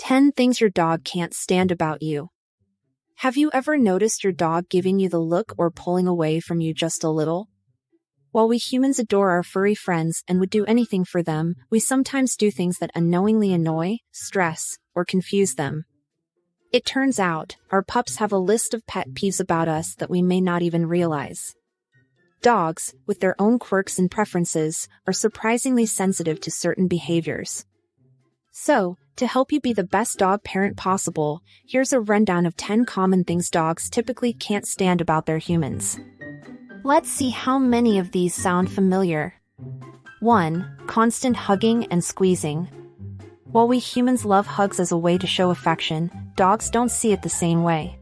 10 things your dog can't stand about you. Have you ever noticed your dog giving you the look or pulling away from you just a little? While we humans adore our furry friends and would do anything for them, we sometimes do things that unknowingly annoy, stress, or confuse them. It turns out, our pups have a list of pet peeves about us that we may not even realize. Dogs, with their own quirks and preferences, are surprisingly sensitive to certain behaviors. So, to help you be the best dog parent possible, here's a rundown of 10 common things dogs typically can't stand about their humans. Let's see how many of these sound familiar. 1. Constant hugging and squeezing. While we humans love hugs as a way to show affection, dogs don't see it the same way.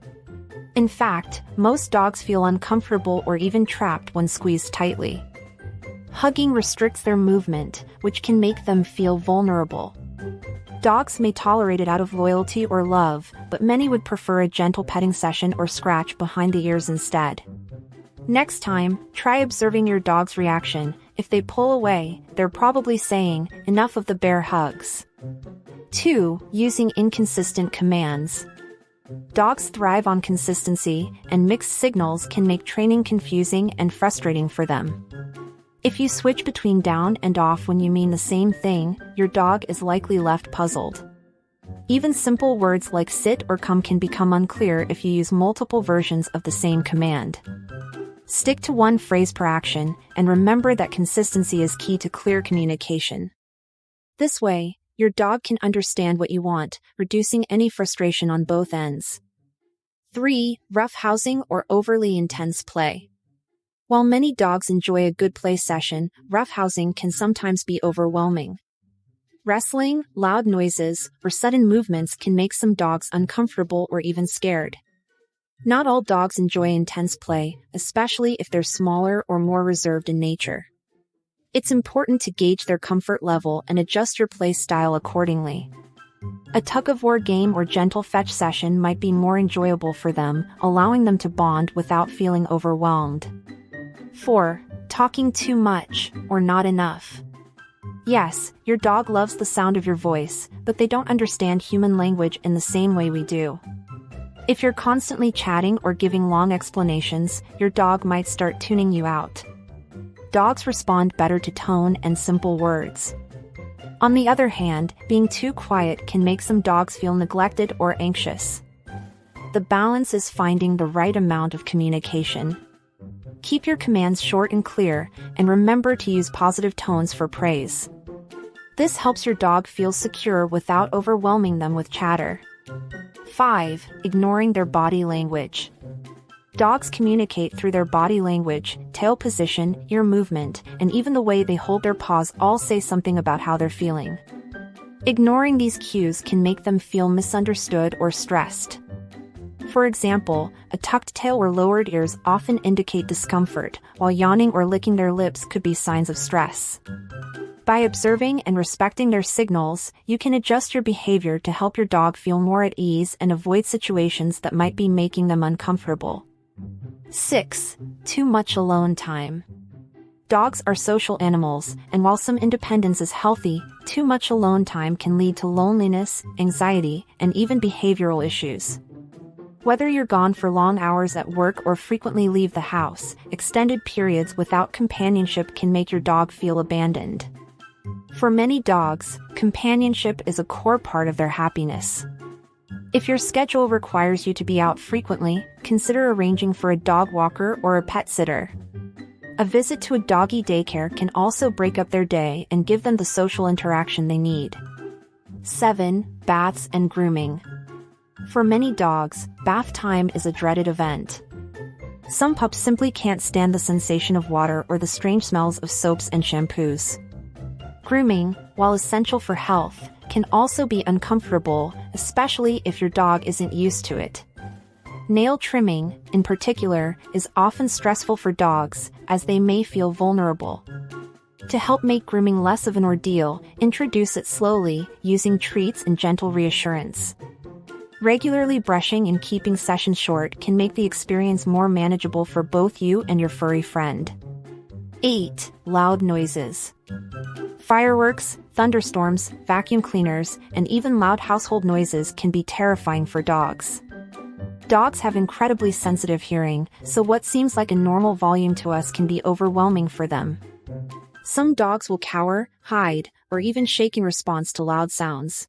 In fact, most dogs feel uncomfortable or even trapped when squeezed tightly. Hugging restricts their movement, which can make them feel vulnerable. Dogs may tolerate it out of loyalty or love, but many would prefer a gentle petting session or scratch behind the ears instead. Next time, try observing your dog's reaction. If they pull away, they're probably saying, "Enough of the bear hugs." 2. Using inconsistent commands. Dogs thrive on consistency, and mixed signals can make training confusing and frustrating for them. If you switch between down and off when you mean the same thing, your dog is likely left puzzled. Even simple words like sit or come can become unclear if you use multiple versions of the same command. Stick to one phrase per action, and remember that consistency is key to clear communication. This way, your dog can understand what you want, reducing any frustration on both ends. 3. Roughhousing or overly intense play. While many dogs enjoy a good play session, roughhousing can sometimes be overwhelming. Wrestling, loud noises, or sudden movements can make some dogs uncomfortable or even scared. Not all dogs enjoy intense play, especially if they're smaller or more reserved in nature. It's important to gauge their comfort level and adjust your play style accordingly. A tug-of-war game or gentle fetch session might be more enjoyable for them, allowing them to bond without feeling overwhelmed. 4. Talking too much, or not enough. Yes, your dog loves the sound of your voice, but they don't understand human language in the same way we do. If you're constantly chatting or giving long explanations, your dog might start tuning you out. Dogs respond better to tone and simple words. On the other hand, being too quiet can make some dogs feel neglected or anxious. The balance is finding the right amount of communication. Keep your commands short and clear, and remember to use positive tones for praise. This helps your dog feel secure without overwhelming them with chatter. 5. Ignoring their body language. Dogs communicate through their body language, tail position, ear movement, and even the way they hold their paws all say something about how they're feeling. Ignoring these cues can make them feel misunderstood or stressed. For example, a tucked tail or lowered ears often indicate discomfort, while yawning or licking their lips could be signs of stress. By observing and respecting their signals, you can adjust your behavior to help your dog feel more at ease and avoid situations that might be making them uncomfortable. 6. Too much alone time. Dogs are social animals, and while some independence is healthy, too much alone time can lead to loneliness, anxiety, and even behavioral issues. Whether you're gone for long hours at work or frequently leave the house, extended periods without companionship can make your dog feel abandoned. For many dogs, companionship is a core part of their happiness. If your schedule requires you to be out frequently, consider arranging for a dog walker or a pet sitter. A visit to a doggy daycare can also break up their day and give them the social interaction they need. 7. Baths and grooming. For many dogs, bath time is a dreaded event. Some pups simply can't stand the sensation of water or the strange smells of soaps and shampoos. Grooming, while essential for health, can also be uncomfortable, especially if your dog isn't used to it. Nail trimming, in particular, is often stressful for dogs, as they may feel vulnerable. To help make grooming less of an ordeal, introduce it slowly, using treats and gentle reassurance. Regularly brushing and keeping sessions short can make the experience more manageable for both you and your furry friend. 8. Loud noises. Fireworks, Thunderstorms, vacuum cleaners, and even loud household noises can be terrifying for dogs. Dogs have incredibly sensitive hearing, so what seems like a normal volume to us can be overwhelming for them. Some dogs will cower, hide, or even shake in response to loud sounds.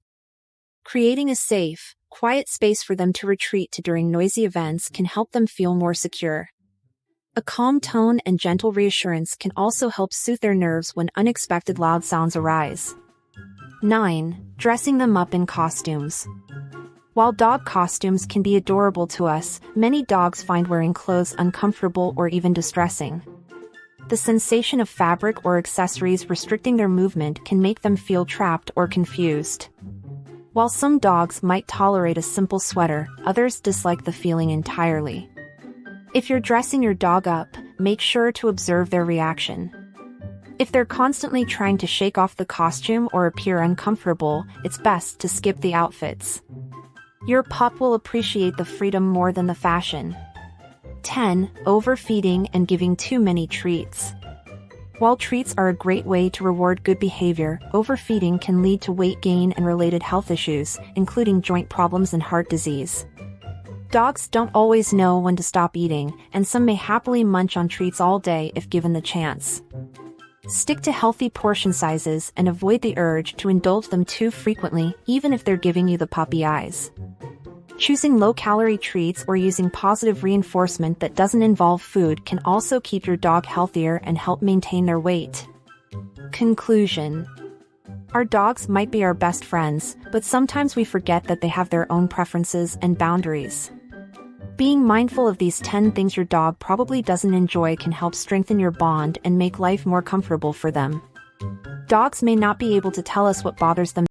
Creating a safe, quiet space for them to retreat to during noisy events can help them feel more secure. A calm tone and gentle reassurance can also help soothe their nerves when unexpected loud sounds arise. 9. Dressing them up in costumes. While dog costumes can be adorable to us, many dogs find wearing clothes uncomfortable or even distressing. The sensation of fabric or accessories restricting their movement can make them feel trapped or confused. While some dogs might tolerate a simple sweater, others dislike the feeling entirely. If you're dressing your dog up, make sure to observe their reaction. If they're constantly trying to shake off the costume or appear uncomfortable, it's best to skip the outfits. Your pup will appreciate the freedom more than the fashion. 10. Overfeeding and giving too many treats. While treats are a great way to reward good behavior, overfeeding can lead to weight gain and related health issues, including joint problems and heart disease. Dogs don't always know when to stop eating, and some may happily munch on treats all day if given the chance. Stick to healthy portion sizes and avoid the urge to indulge them too frequently, even if they're giving you the puppy eyes. Choosing low-calorie treats or using positive reinforcement that doesn't involve food can also keep your dog healthier and help maintain their weight. Conclusion: our dogs might be our best friends, but sometimes we forget that they have their own preferences and boundaries. Being mindful of these 10 things your dog probably doesn't enjoy can help strengthen your bond and make life more comfortable for them. Dogs may not be able to tell us what bothers them